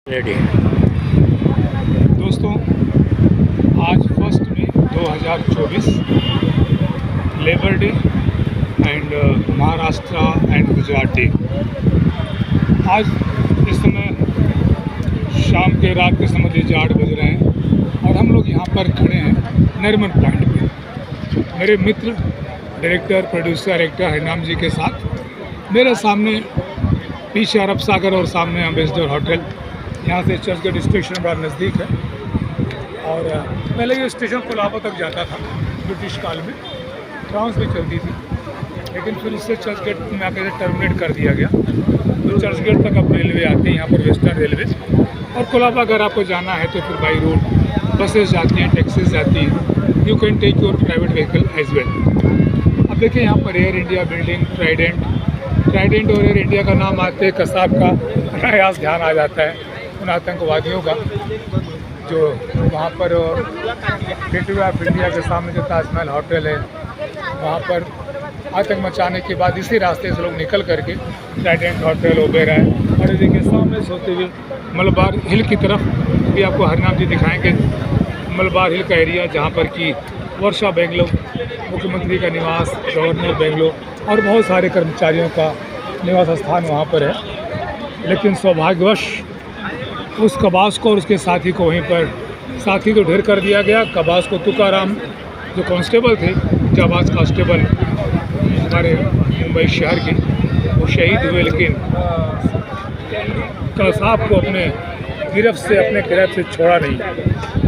Ready. दोस्तों, आज 1 मई 2024 labour day and Maharashtra and Gujarat day. आज इस समय शाम के रात के समय 8 बज रहे हैं और हम लोग यहाँ पर खड़े हैं नरीमन पॉइंट पे। मेरे मित्र डायरेक्टर प्रोड्यूसर एक्टर हरिनाम जी के साथ। मेरे सामने पीछे अरब सागर और सामने अम्बेसडर होटल। यहाँ से चर्चगेट स्टेशन बड़ा नज़दीक है और पहले ये स्टेशन कोलाबा तक जाता था ब्रिटिश काल में, ट्रांस भी चलती थी, लेकिन फिर इससे चर्चगेट में आकर टर्मिनेट कर दिया गया। तो चर्चगेट तक अब रेलवे आती है यहाँ पर, वेस्टर्न रेलवे। और कोलाबा अगर आपको जाना है तो फिर बाई रोड बसेस जाती हैं, टैक्सीज जाती हैं। You can take your private vehicle as well. अब देखिए यहाँ पर एयर इंडिया बिल्डिंग, ट्राइडेंट और एयर इंडिया का नाम आते ही कसाब का प्रयास ध्यान आ जाता है उन आतंकवादियों का जो वहाँ पर गेटवे ऑफ इंडिया के सामने जो ताजमहल होटल है वहाँ पर आतंक मचाने के बाद इसी रास्ते से लोग निकल करके ट्राइडेंट होटल ओबेरा है। और देखिए सामने से होते हुए मलबार हिल की तरफ भी आपको हरिनाम जी दिखाएंगे। मलबार हिल का एरिया जहाँ पर कि वर्षा बेंगलोर मुख्यमंत्री का निवास, गवर्नर बेंगलोर और बहुत सारे कर्मचारियों का निवास स्थान वहाँ पर है। लेकिन सौभाग्यवश उस कबास को और उसके साथी को वहीं पर, साथी तो ढेर कर दिया गया, कबास को तुकाराम जो कांस्टेबल थे, जाबाज कांस्टेबल हमारे मुंबई शहर के, वो शहीद हुए। लेकिन कसाब को अपने गिरफ्त से छोड़ा नहीं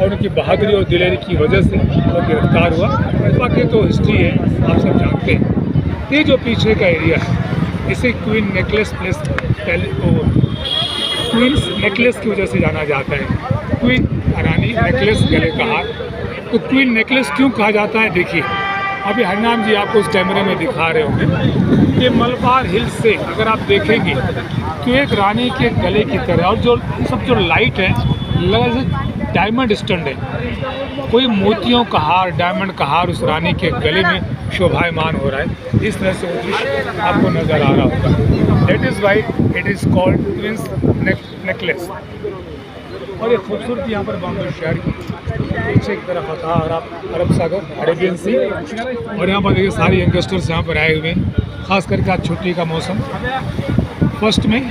और उनकी बहादुरी और दिलेरी की वजह से वो गिरफ्तार हुआ। बाकी तो हिस्ट्री है, आप सब जानते हैं। ये जो पीछे का एरिया है इसे क्वीन नेकलेस क्वींस नेकलेस की वजह से जाना जाता है। क्वीन रानी, नेकलेस गले का हार। तो क्वीन नेकलेस क्यों कहा जाता है, देखिए अभी हरिनाम जी आपको उस कैमरे में दिखा रहे होंगे कि मलबार हिल से अगर आप देखेंगे तो एक रानी के गले की तरह, और जो सब जो लाइट है लगा डायमंड स्टैंड है, कोई मोतियों का हार, डायमंड का हार उस रानी के गले में शोभायमान हो रहा है। इस तरह से वो दृश्य आपको नज़र आ रहा होगा। That is why it is called Queen's Necklace. और ये खूबसूरती यहाँ पर बॉम्बे शहर की पीछे की तरफ था अरब सागर, अरेबियन सी। और यहाँ पर देखिए सारे यंगस्टर्स यहाँ पर आए हुए हैं, खास करके आज छुट्टी का मौसम। 1 मई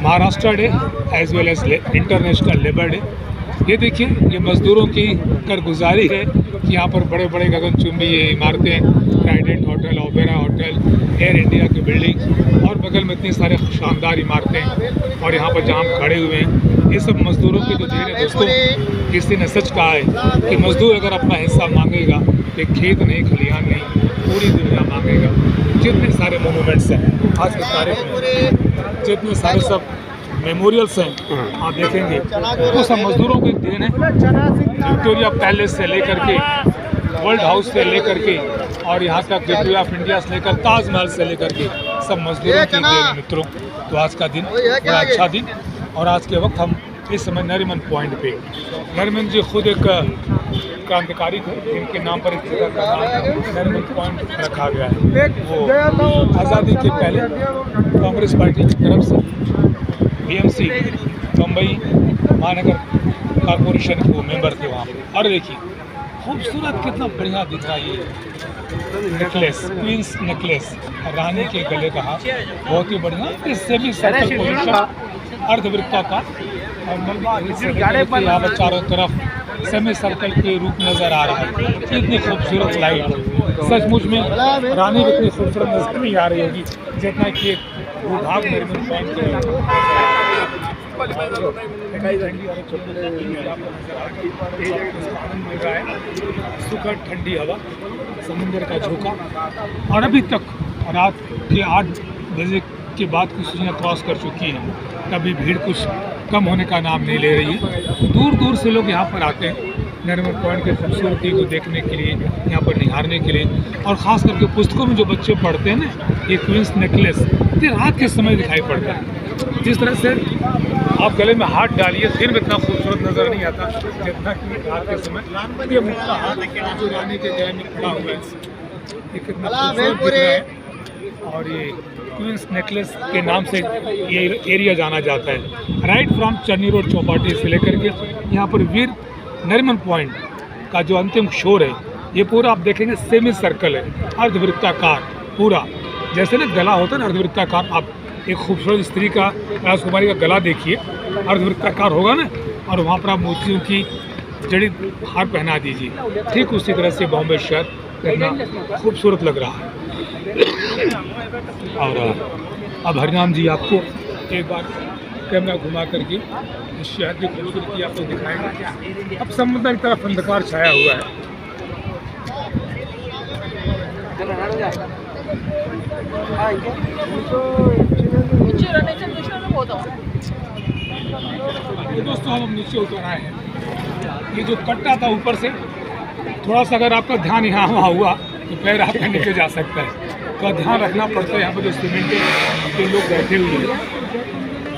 Maharashtra day as well as international labour day. ये देखिए ये मज़दूरों की कारगुजारी है कि यहाँ पर बड़े बड़े गगनचुंबी ये इमारतें, ट्राइडेंट होटल, ओबेरा होटल, एयर इंडिया की बिल्डिंग और बगल में इतनी सारे शानदार इमारतें। और यहाँ पर जहाँ हम खड़े हुए हैं ये सब मज़दूरों के जो देर है। दोस्तों, किसी ने सच कहा है कि मज़दूर अगर अपना हिस्सा मांगेगा तो खेत नहीं, खलिहान नहीं, पूरी दुनिया मांगेगा। जितने सारे मोनूमेंट्स हैं आज की तारीख में, जितने सारे सब मेमोरियल्स हैं आप देखेंगे तो सब मज़दूरों के देन है। विक्टोरिया पैलेस से लेकर के, वर्ल्ड हाउस से लेकर के और यहाँ तक गेटवे ऑफ इंडिया से लेकर ताजमहल से लेकर के सब मज़दूरों के देन है मित्रों। तो आज का दिन बड़ा अच्छा दिन। और आज के वक्त हम इस समय नरीमन पॉइंट पे, नरीमन जी खुद एक क्रांतिकारी थे, इनके नाम पर एक जगह का नाम नरीमन पॉइंट रखा गया है। वो आज़ादी के पहले कांग्रेस पार्टी की तरफ से BMC मुंबई महानगर कॉरपोरेशन को मेंबर थे वहाँ पर। और देखिए खूबसूरत कितना बढ़िया दिख रहा है ये नेकलेस, क्वींस नेकलेस, रानी के गले का हार, बहुत ही बढ़िया। इससे भी सर्कल पोजिशन अर्धवृत्ताकार और मलबार यहाँ पर चारों तरफ सेमी सर्कल के रूप नज़र आ रहा है। इतनी खूबसूरत लाइट, सचमुच में रानी भी इतनी खूबसूरत नजर नहीं आ रही होगी जितना कि एक भूभाग नरीमन पॉइंट सुखद ठंडी हवा, समुद्र का झोंका। और अभी तक रात के 8 बजे के बाद कुछ सूचना क्रॉस कर चुकी है, तभी भीड़ कुछ कम होने का नाम नहीं ले रही है। दूर दूर से लोग यहाँ पर आते हैं नरीमन पॉइंट की खूबसूरती को देखने के लिए, यहाँ पर निहारने के लिए। और ख़ास करके पुस्तकों में जो बच्चे पढ़ते हैं ना, ये क्वींस नेकलेस ये रात के समय दिखाई पड़ता है। जिस तरह से आप गले में हाथ डालिए दिन में इतना खूबसूरत नज़र नहीं आता जितना कि रात के समय। ये मुक्का हाथ जो रानी के गले में पड़ा हुआ है, ये कितना खूबसूरत दिख रहा है। और ये क्वींस नेकलेस के नाम से ये एरिया जाना जाता है। Right from Channi road Chowpatty से लेकर के यहाँ पर वीर नरीमन पॉइंट का जो अंतिम शोर है, ये पूरा आप देखेंगे सेमी सर्कल है, अर्धवृत्ताकार पूरा। जैसे ना गला होता है ना अर्धवृत्ताकार, आप एक खूबसूरत स्त्री का, राजकुमारी का गला देखिए, अर्धवृत्ताकार होगा ना, और वहाँ पर आप मोतियों की जड़ी हार पहना दीजिए। ठीक उसी तरह से बॉम्बे शहर कितना खूबसूरत लग रहा है। और अब हरिनाम जी आपको एक बार कैमरा घुमा करके इस शहर की खूबसूरती आपको दिखाएंगे। अब समुद्र की तरफ अंधकार छाया हुआ है। दोस्तों हम नीचे उतर आए हैं। ये जो कट्टा था ऊपर से, थोड़ा सा अगर आपका ध्यान यहाँ वहाँ हुआ तो पैर आपका नीचे जा सकता है, तो ध्यान रखना पड़ता है। यहाँ पर जो सीमेंट के लोग बैठे हुए हैं,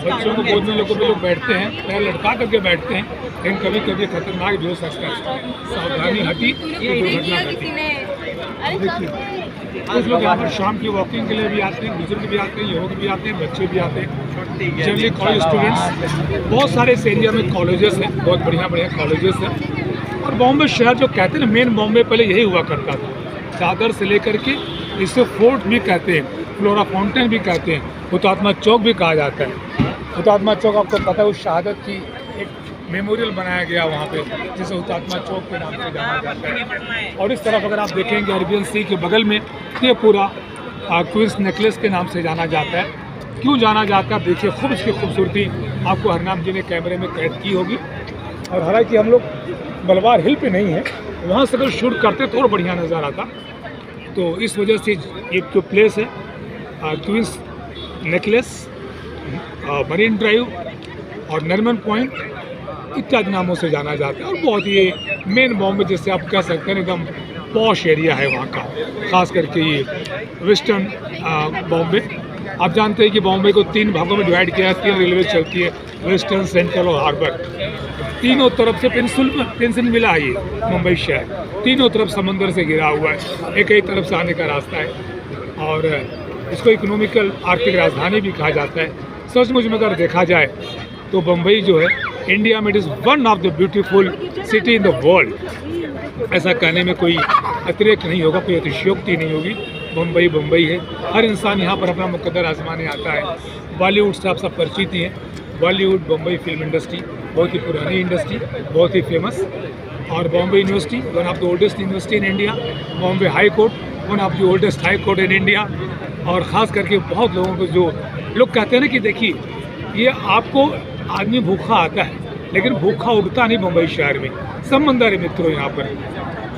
बच्चों को गोद में लोग बैठते हैं, पैर लटका करके बैठते हैं, लेकिन कभी कभी खतरनाक भी हो सकता है। सावधानी हटी तो दुर्घटना घटी। देखिए कुछ लोग यहाँ पर शाम की वॉकिंग के लिए भी आते हैं, बुजुर्ग भी आते हैं, युवक भी आते हैं, बच्चे भी आते हैं, जनरली कॉलेज स्टूडेंट्स। बहुत सारे इस एरिया में कॉलेजेस हैं, बहुत बढ़िया कॉलेजेस हैं। और बॉम्बे शहर जो कहते हैं ना, मेन बॉम्बे पहले यही हुआ करता था। दादर से लेकर के इसे फोर्ट भी कहते हैं, फ्लोरा फाउंटेन भी कहते हैं, हुतात्मा चौक भी कहा जाता है। हुतात्मा चौक आपको पता है, उस शहादत की एक मेमोरियल बनाया गया वहाँ पे, जिसे हुतात्मा चौक के नाम से जाना जाता है। और इस तरफ अगर आप देखेंगे अरेबियन सी के बगल में ये पूरा क्वींस नेकलेस के नाम से जाना जाता है। क्यों जाना जाता है देखिए, खूब इसकी खूबसूरती आपको हरनाम जी ने कैमरे में कैद की होगी। और हालांकि हम लोग बलवार हिल पे नहीं है, वहाँ से अगर शूट करते तो और बढ़िया नज़र आता। तो इस वजह से एक जो प्लेस है क्वींस नेकलेस, मरीन ड्राइव और नरीमन पॉइंट इत्यादि नामों से जाना जाता है। और बहुत ही मेन बॉम्बे जिससे आप कह सकते हैं एकदम पॉश एरिया है वहाँ का, ख़ास करके ये वेस्टर्न बॉम्बे। आप जानते हैं कि बॉम्बे को 3 भागों में डिवाइड किया है, 3 रेलवे चलती है, वेस्टर्न, सेंट्रल और हार्बर। तीनों तरफ से पेंसिल मिला है ये मुंबई शहर, तीनों तरफ समंदर से घिरा हुआ है, एक ही तरफ से आने का रास्ता है। और इसको इकोनॉमिकल आर्थिक राजधानी भी कहा जाता है। सचमुच में अगर देखा जाए तो बम्बई जो है इंडिया में it is one of the beautiful city in the world. ऐसा कहने में कोई अतिरेक नहीं होगा, कोई अतिशयोक्ति नहीं होगी। बम्बई बम्बई है, हर इंसान यहाँ पर अपना मुकद्दर आजमाने आता है। बॉलीवुड से आप सब परिचित ही हैं। बॉलीवुड बम्बई फिल्म इंडस्ट्री बहुत ही पुरानी इंडस्ट्री, बहुत ही फेमस। और Bombay university one of the oldest university in India, Bombay high court one of the oldest high court in India. और ख़ास करके बहुत लोगों को, जो लोग कहते हैं ना कि देखिए ये आपको आदमी भूखा आता है लेकिन भूखा उठता नहीं बम्बई शहर में। समंदर है मित्रों, यहाँ पर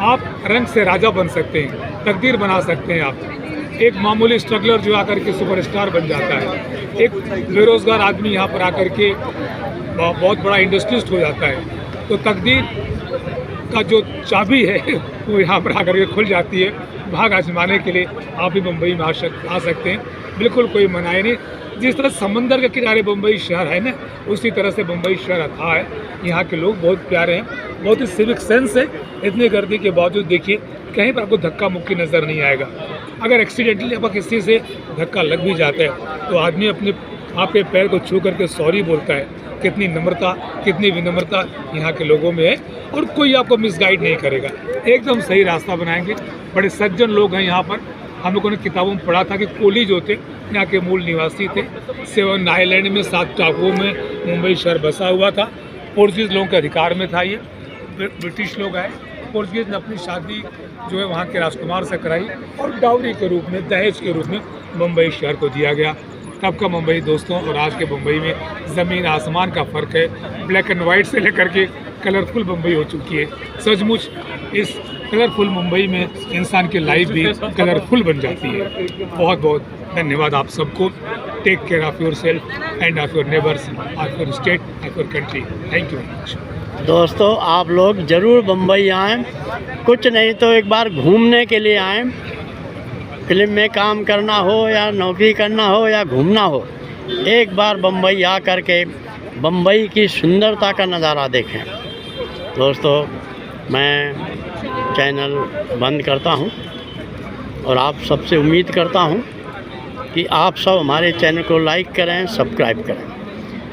आप रंग से राजा बन सकते हैं, तकदीर बना सकते हैं। आप एक मामूली स्ट्रगलर जो आकर के सुपरस्टार बन जाता है, एक बेरोज़गार आदमी यहाँ पर आकर के बहुत बड़ा इंडस्ट्रिस्ट हो जाता है। तो तकदीर का जो चाबी है वो यहाँ पर आकर के खुल जाती है। भाग आजमाने के लिए आप भी मुंबई में आ सकते हैं, बिल्कुल कोई मनाही नहीं। जिस तरह समंदर के किनारे मुंबई शहर है ना, उसी तरह से मुंबई शहर अथाह है। यहाँ के लोग बहुत प्यारे हैं, बहुत ही सिविक सेंस है। इतनी गर्दी के बावजूद देखिए कहीं पर आपको धक्का मुक्की नज़र नहीं आएगा। अगर एक्सीडेंटली आपका किसी से धक्का लग भी जाता है तो आदमी अपने आपके पैर को छू करके सॉरी बोलता है। कितनी नम्रता, कितनी विनम्रता यहाँ के लोगों में है। और कोई आपको मिसगाइड नहीं करेगा, एकदम सही रास्ता बनाएंगे। बड़े सज्जन लोग हैं यहाँ पर। हम लोगों ने किताबों में पढ़ा था कि कोली जो थे यहाँ के मूल निवासी थे। 7 आइलैंड में 7 टापुओं में मुंबई शहर बसा हुआ था। पोर्चुगीज़ लोगों के अधिकार में था ये। ब्रिटिश लोग आए, पोर्चुगीज़ ने अपनी शादी जो है वहाँ के राजकुमार से कराई और डाउरी के रूप में, दहेज के रूप में मुंबई शहर को दिया गया। तब का मुंबई दोस्तों और आज के मुंबई में ज़मीन आसमान का फ़र्क है। ब्लैक एंड वाइट से लेकर के कलरफुल मुंबई हो चुकी है। सचमुच इस कलरफुल मुंबई में इंसान की लाइफ भी कलरफुल बन जाती है। बहुत बहुत धन्यवाद आप सबको। Take care of yourself and of your neighbours, of your state, of your country. Thank you very much. दोस्तों आप लोग ज़रूर बम्बई आएँ, कुछ नहीं तो एक बार घूमने के लिए आएँ। फिल्म में काम करना हो या नौकरी करना हो या घूमना हो, एक बार बम्बई आ कर के बम्बई की सुंदरता का नज़ारा देखें। दोस्तों मैं चैनल बंद करता हूं और आप सबसे उम्मीद करता हूं कि आप सब हमारे चैनल को लाइक करें, सब्सक्राइब करें।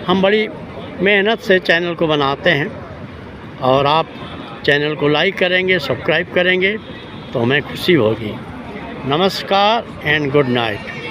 हम बड़ी मेहनत से चैनल को बनाते हैं और आप चैनल को लाइक करेंगे, सब्सक्राइब करेंगे तो हमें खुशी होगी। नमस्कार एंड गुड नाइट।